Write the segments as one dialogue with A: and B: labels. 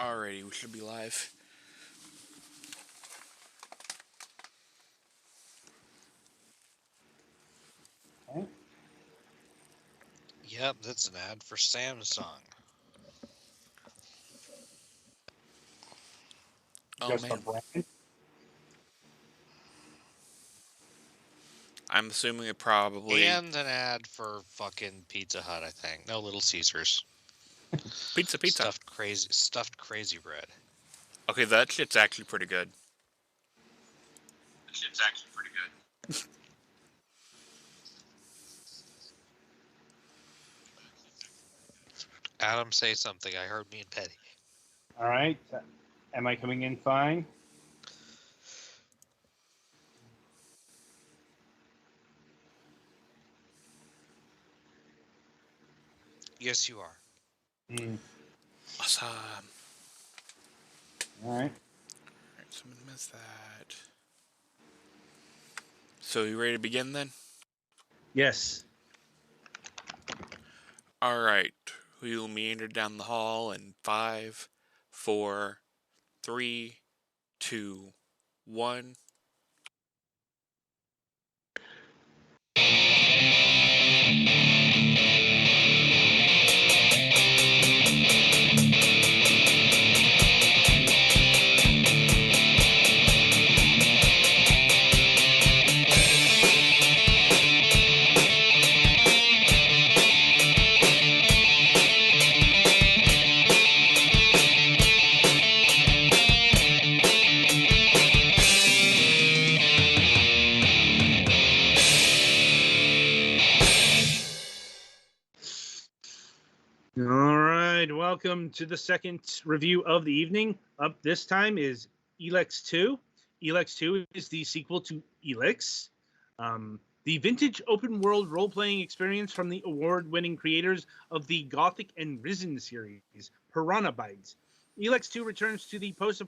A: Alrighty, we should be live.
B: Okay.
C: Yep, that's an ad for Samsung.
A: Oh
B: Just a
A: man,
B: brand.
A: I'm assuming it probably
C: And an ad for fucking Pizza Hut, I think. No, Little Caesars.
A: pizza.
C: Stuffed crazy bread.
A: Okay, that shit's actually pretty good.
C: Adam, say something. I heard me and Petty.
B: All right. Am I coming in fine?
C: Yes, you are.
B: Hmm.
A: Awesome.
B: All right.
A: Alright, someone missed that. So you ready to begin then?
B: Yes.
A: Alright, we will meander down the hall in 5, 4, 3, 2, 1.
B: All right. Welcome to the second review of the evening. Up this time is ELEX 2. ELEX 2 is the sequel to ELEX, the vintage open world role playing experience from the award winning creators of the Gothic and Risen series, Piranha Bytes. ELEX 2 returns to the post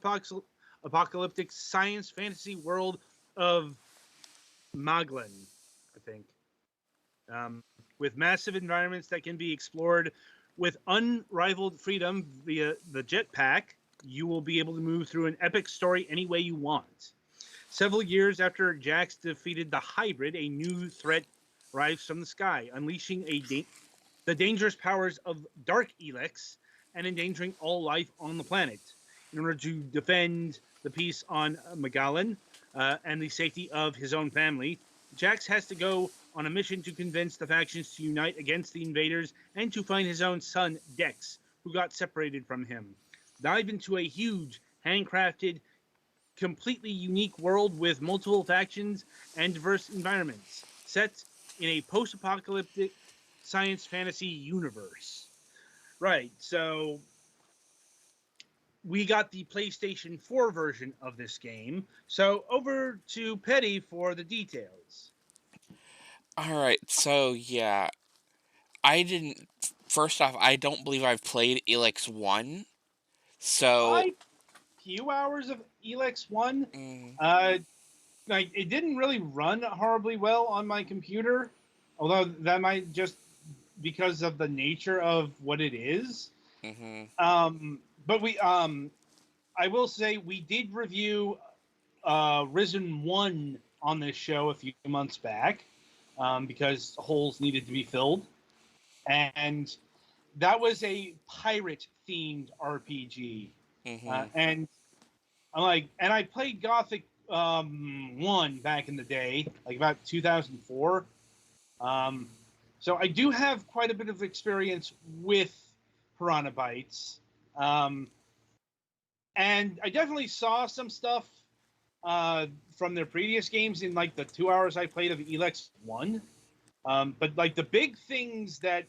B: apocalyptic science fantasy world of Maglan, I think, with massive environments that can be explored with unrivaled freedom via the jetpack. You will be able to move through an epic story any way you want. Several years after Jax defeated the Hybrid, a new threat arrives from the sky, unleashing the dangerous powers of Dark ELEX and endangering all life on the planet. In order to defend the peace on Magalan and the safety of his own family, Jax has to go on a mission to convince the factions to unite against the invaders and to find his own son, Dex, who got separated from him. Dive into a huge, handcrafted, completely unique world with multiple factions and diverse environments, set in a post apocalyptic science fantasy universe. Right, so we got the PlayStation 4 version of this game. So over to Petty for the details.
A: Alright, so yeah, I didn't. First off, I don't believe I've played ELEX 1. So,
B: I few hours of ELEX 1.
A: mm,
B: Uh, like it didn't really run horribly well on my computer, although that might just because of the nature of what it is.
A: mm-hmm.
B: But I will say we did review Risen 1 on this show a few months back because holes needed to be filled. And that was a pirate themed RPG.
A: Mm-hmm.
B: And and I played Gothic 1 back in the day, like about 2004. Um, so I do have quite a bit of experience with Piranha Bytes. Um, and I definitely saw some stuff from their previous games in like the 2 hours I played of ELEX 1. But like the big things that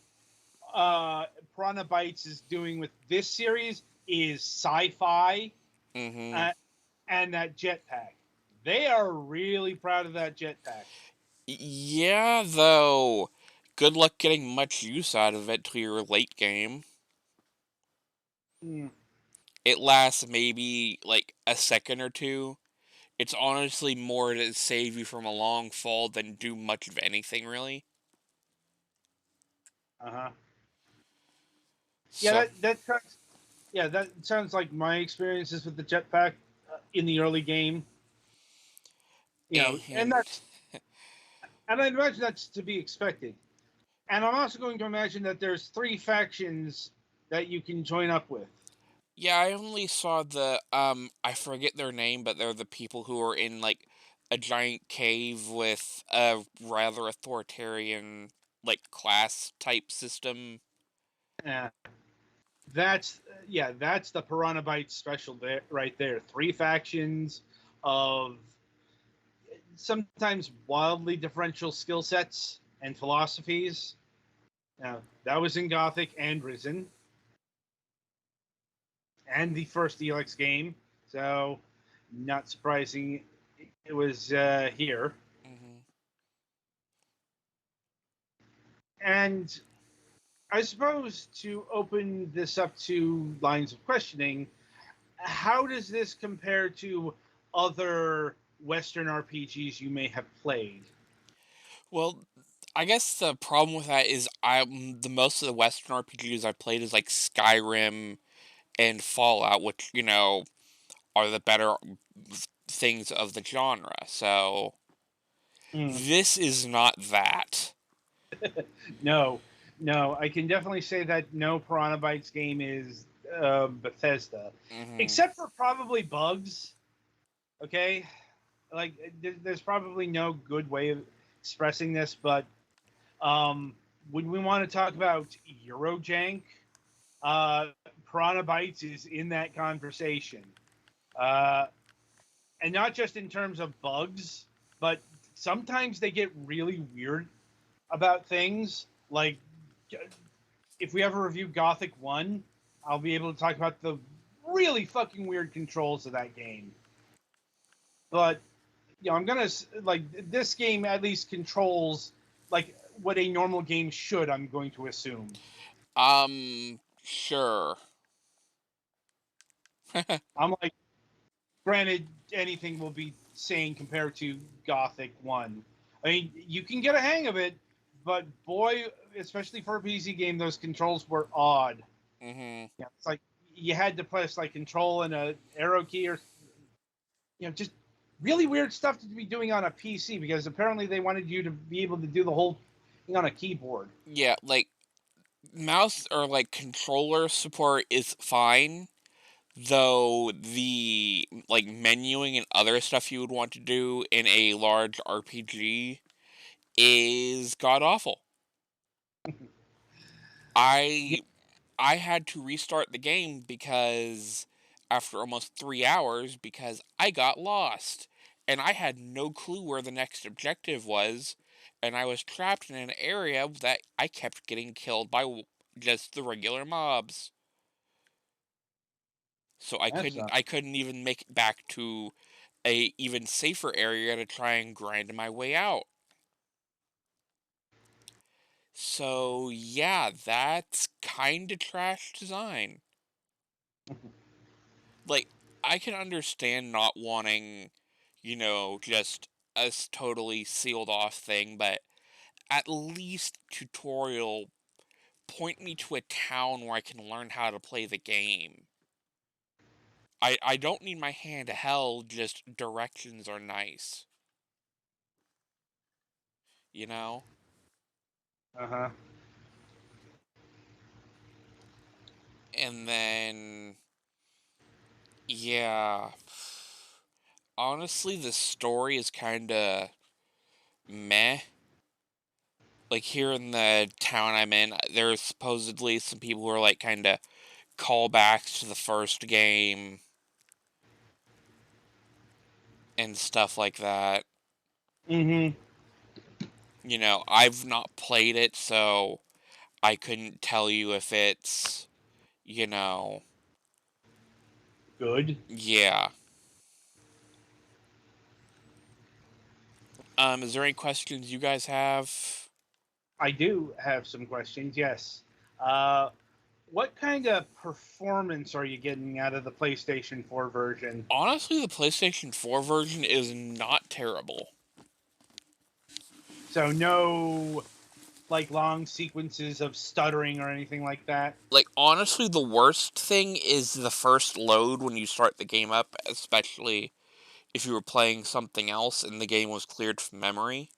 B: Piranha Bytes is doing with this series is sci-fi
A: Mm-hmm.
B: uh, and that jetpack. They are really proud of that jetpack.
A: Yeah, though, good luck getting much use out of it till your late game.
B: Mm,
A: It lasts maybe like a second or two. It's honestly more to save you from a long fall than do much of anything, really.
B: uh-huh. Yeah,
A: So,
B: that tracks. Yeah, that sounds like my experiences with the jetpack in the early game. You know,
A: And
B: and I imagine that's to be expected. And I'm also going to imagine that there's three factions that you can join up with.
A: yeah, I only saw the I forget their name, but they're the people who are in like a giant cave with a rather authoritarian like class type system.
B: Uh, that's that's the Piranha Bytes special there, right there. Three factions of sometimes wildly differential skill sets and philosophies. Now, that was in Gothic and Risen, and the first ELEX game. So, not surprising it was here.
A: Hmm.
B: And I suppose to open this up to lines of questioning, how does this compare to other Western RPGs you may have played?
A: Well, I guess the problem with that is the most of the Western RPGs I played is like Skyrim and Fallout, which are the better things of the genre. So
B: Mm,
A: this is not that.
B: no, no, I can definitely say that no Piranha Bytes game is Bethesda,
A: Hmm.
B: except for probably bugs. Okay, like there's probably no good way of expressing this, but um, when we want to talk about Eurojank, uh, Piranha Bytes is in that conversation. Uh, and not just in terms of bugs, but sometimes they get really weird about things. Like, if we ever review Gothic 1, I'll be able to talk about the really fucking weird controls of that game. But, I'm going to, like, this game at least controls, like, what a normal game should, I'm going to assume.
A: Sure.
B: I'm like, granted, anything will be sane compared to Gothic 1. I mean, you can get a hang of it, but boy, especially for a PC game, those controls were odd.
A: Hmm.
B: Yeah, it's like you had to press like control and a arrow key, or just really weird stuff to be doing on a PC because apparently they wanted you to be able to do the whole thing on a keyboard.
A: Yeah, like mouse or like controller support is fine, though the like menuing and other stuff you would want to do in a large RPG is god awful.
B: Yeah,
A: I I had to restart the game because after almost 3 hours because I got lost and I had no clue where the next objective was, and I was trapped in an area that I kept getting killed by just the regular mobs. So
B: that's
A: I couldn't even make it back to a even safer area to try and grind my way out. So yeah, that's kind of trash design. Like, I can understand not wanting, just a totally sealed off thing, but at least tutorial point me to a town where I can learn how to play the game. I don't need my hand held, just directions are nice, you know?
B: uh huh.
A: And then, yeah. Honestly, the story is kinda meh. Like, here in the town I'm in, there's supposedly some people who are, like, kinda callbacks to the first game and stuff like that.
B: Mm-hmm.
A: I've not played it, so I couldn't tell you if it's, you know,
B: Good.
A: yeah. Is there any questions you guys have?
B: I do have some questions. Yes. Uh, what kind of performance are you getting out of the PlayStation 4 version?
A: Honestly, the PlayStation 4 version is not terrible.
B: So no like long sequences of stuttering or anything like that?
A: Like, honestly, the worst thing is the first load when you start the game up, especially if you were playing something else and the game was cleared from memory.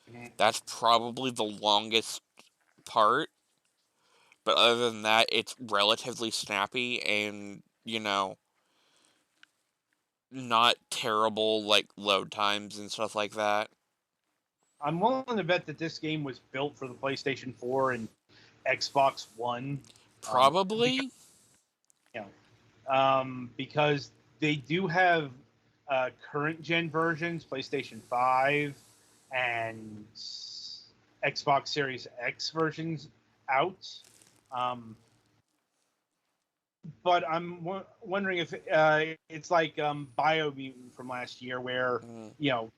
B: Mhm.
A: That's probably the longest part. But other than that, it's relatively snappy and, not terrible, like, load times and stuff like that.
B: I'm willing to bet that this game was built for the PlayStation 4 and Xbox One. Because,
A: Probably.
B: you because they do have current gen versions, PlayStation 5 and Xbox Series X versions out. Um, but I'm wondering if it's like Biomutant from last year, where
A: Mm,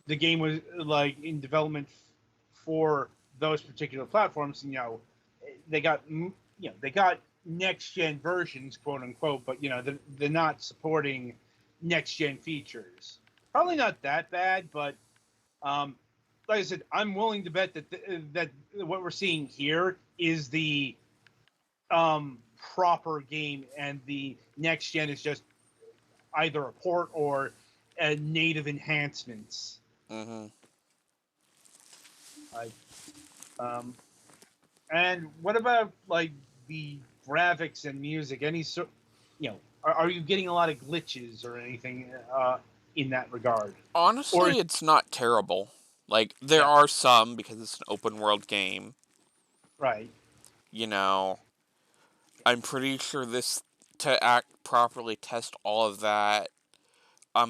B: the game was like in development for those particular platforms. They got they got next gen versions, quote unquote, but they're not supporting next gen features. Probably not that bad, but um, like I said, I'm willing to bet that what we're seeing here is the proper game, and the next gen is just either a port or a native enhancements.
A: mm-hmm.
B: Like, um, and what about like the graphics and music? Any sort, are you getting a lot of glitches or anything in that regard? Or
A: Honestly, it's not terrible. Like, there
B: yeah,
A: are some, because it's an open world game.
B: right,
A: You know, I'm pretty sure to act properly test all of that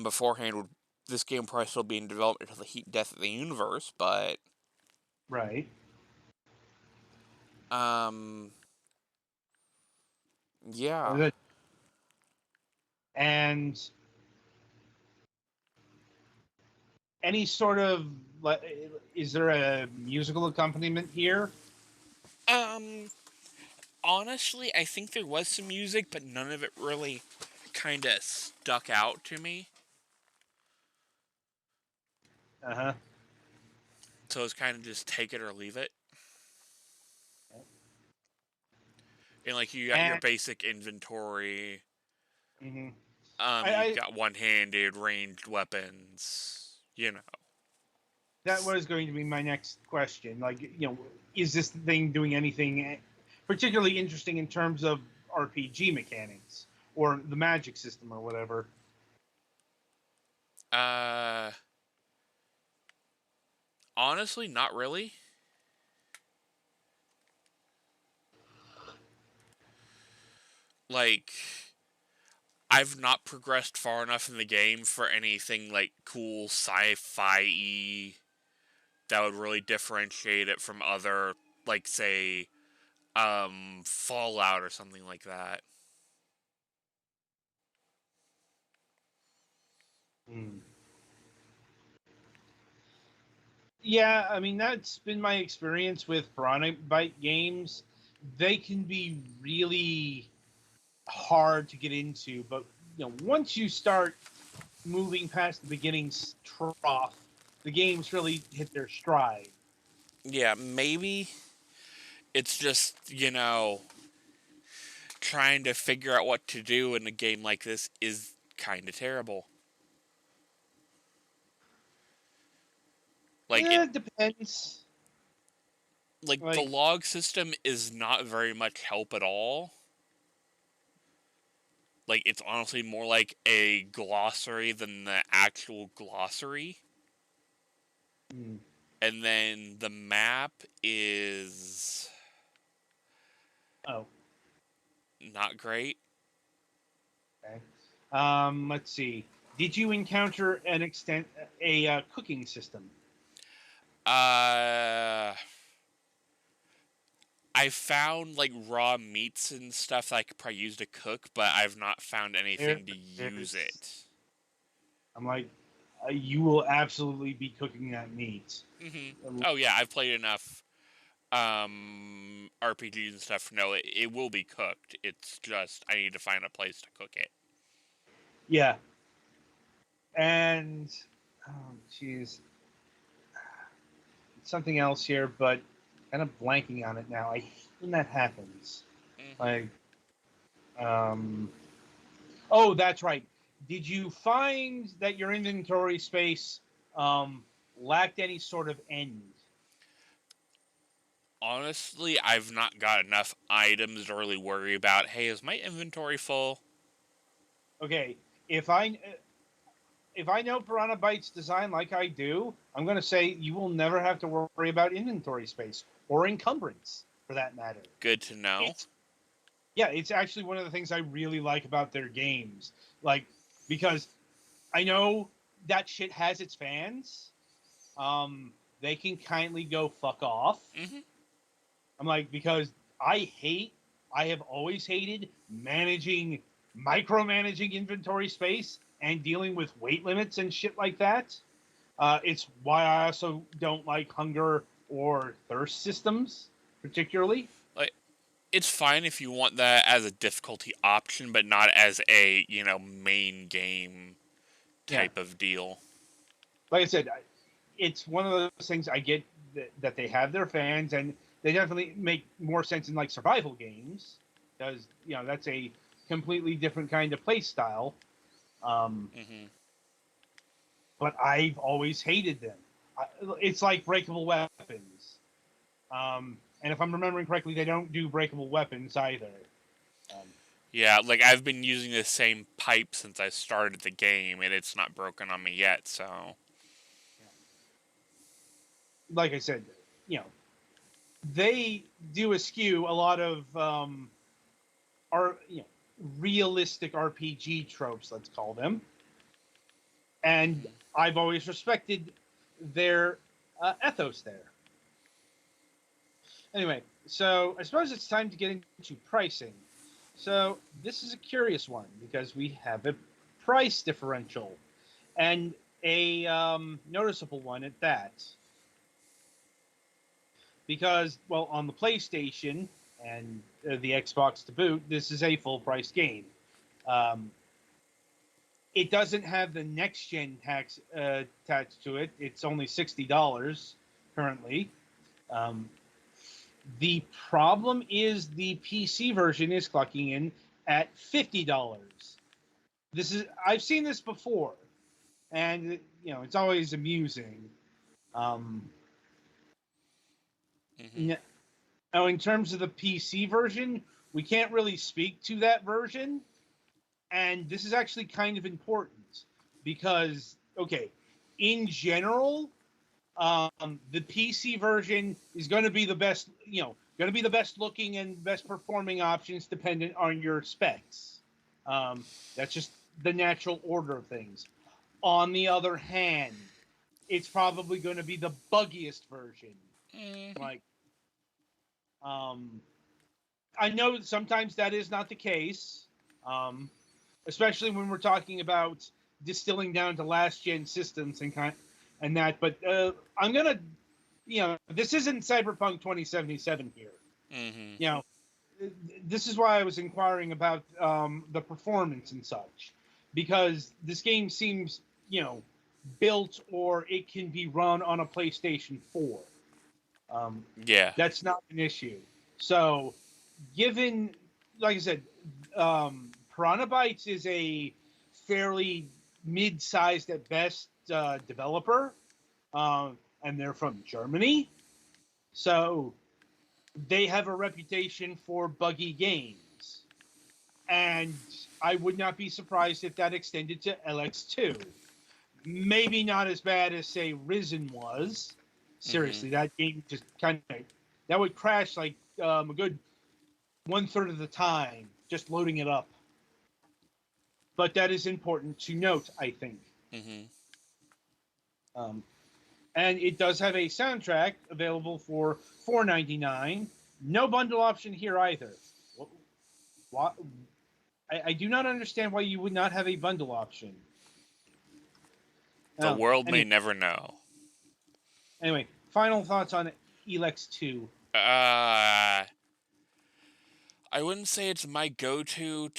A: beforehand, this game would probably still be in development until the heat death of the universe, but
B: right.
A: um yeah.
B: Uh, And any sort of like, is there a musical accompaniment here?
A: Um Honestly, I think there was some music, but none of it really kind of stuck out to me.
B: Uh huh.
A: So it's kind of just take it or leave it. And like you got your
B: And
A: basic inventory.
B: mhm.
A: You've
B: I
A: got one-handed ranged weapons.
B: that was going to be my next question. Like, is this thing doing anything particularly interesting in terms of RPG mechanics or the magic system or whatever?
A: Uh, Honestly, not really. Like, I've not progressed far enough in the game for anything like cool sci-fi that would really differentiate it from other, like, say, Fallout or something like that.
B: Hmm. Yeah, I mean that's been my experience with Piranha Byte games. They can be really hard to get into, but once you start moving past the beginning trough, the games really hit their stride.
A: Yeah, maybe it's just, trying to figure out what to do in a game like this is kind of terrible. Like it
B: It depends.
A: like the
B: Like,
A: log system is not very much help at all. Like, it's honestly more like a glossary than the actual glossary.
B: hmm,
A: And then the map is
B: oh,
A: not great.
B: okay. Let's see. Did you encounter a cooking system?
A: Uh, I found like raw meats and stuff that I could probably use to cook, but I've not found
B: There,
A: anything to use
B: there's.
A: it.
B: I'm like, you will absolutely be cooking that meat.
A: Oh yeah, I've played enough RPGs and stuff. No, it will be cooked. It's just I need to find a place to cook it.
B: Yeah, and oh, jeez, something else here, but kind of blanking on it now. I hate when that happens.
A: Mhm.
B: Like, oh, that's right. Did you find that your inventory space lacked any sort of end?
A: Honestly, I've not got enough items to really worry about, hey, is my inventory full?
B: Okay, if I know Piranha Bytes design like I do, I'm going to say you will never have to worry about inventory space or encumbrance for that matter.
A: Good to know.
B: It's actually one of the things I really like about their games. Like, because I know that shit has its fans. They can kindly go fuck off.
A: Mhm.
B: I'm like, because I have always hated micromanaging inventory space and dealing with weight limits and shit like that. It's why I also don't like hunger or thirst systems, particularly.
A: Like, it's fine if you want that as a difficulty option, but not as a, main game
B: Yeah,
A: type of deal.
B: like I said, it's one of those things I get that they have their fans, and they definitely make more sense in like survival games because that's a completely different kind of play style. Um,
A: Mhm.
B: but I've always hated them. It's like breakable weapons. And if I'm remembering correctly, they don't do breakable weapons either. Um,
A: Yeah, like I've been using the same pipe since I started the game, and it's not broken on me yet. So.
B: like I said, you know, they do eschew a lot of are realistic RPG tropes, let's call them, and
A: Mhm.
B: I've always respected their ethos there. Anyway, so I suppose it's time to get into pricing. So this is a curious one because we have a price differential and a noticeable one at that. Because, well, on the PlayStation and the Xbox to boot, this is a full price game. Um, it doesn't have the next gen tax attached to it. It's only $60 currently. Um, the problem is the PC version is clocking in at $50. This is I've seen this before, and it's always amusing. Um,
A: Mhm.
B: Now, in terms of the PC version, we can't really speak to that version, and this is actually kind of important because, okay, in general, the PC version is going to be the best, going to be the best looking and best performing options dependent on your specs. That's just the natural order of things. On the other hand, it's probably going to be the buggiest version.
A: Mhm.
B: Like, um, I know that sometimes that is not the case, um, especially when we're talking about distilling down to last gen systems and that. But I'm gonna, this isn't Cyberpunk 2077 here.
A: Mhm.
B: You know, this is why I was inquiring about the performance and such, because this game seems, built or it can be run on a PlayStation 4. Um,
A: Yeah.
B: that's not an issue. So, given, like I said, Piranha Bytes is a fairly mid-sized at best developer, and they're from Germany, so they have a reputation for buggy games. And I would not be surprised if that extended to LX2. Maybe not as bad as, say, Risen was.
A: Mhm.
B: Seriously, that game just kind of that would crash like a good 1/3 of the time just loading it up. But that is important to note, I think.
A: Mhm.
B: Um, and it does have a soundtrack available for $4.99. No bundle option here either. Why, I do not understand why you would not have a bundle option.
A: The
B: Oh,
A: world may never know.
B: anyway, final thoughts on ELEX 2.
A: Uh, I wouldn't say it's my go-to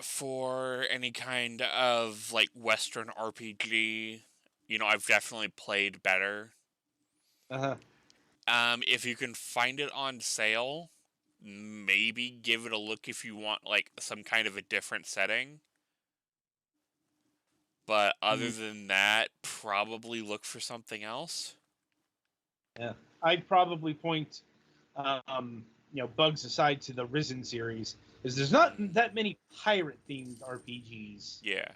A: for any kind of like Western RPG. I've definitely played better.
B: Uh-huh.
A: If you can find it on sale, maybe give it a look if you want like some kind of a different setting. But other than that, probably look for something else.
B: Yeah, I'd probably point, bugs aside, to the Risen series, is there's not that many pirate themed RPGs.
A: Yeah.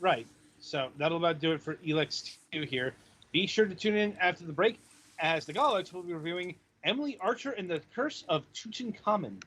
B: Right. So that'll about do it for ELEX 2 here. Be sure to tune in after the break, as the Galax will be reviewing Emily Archer and the Curse of Tutankhamun.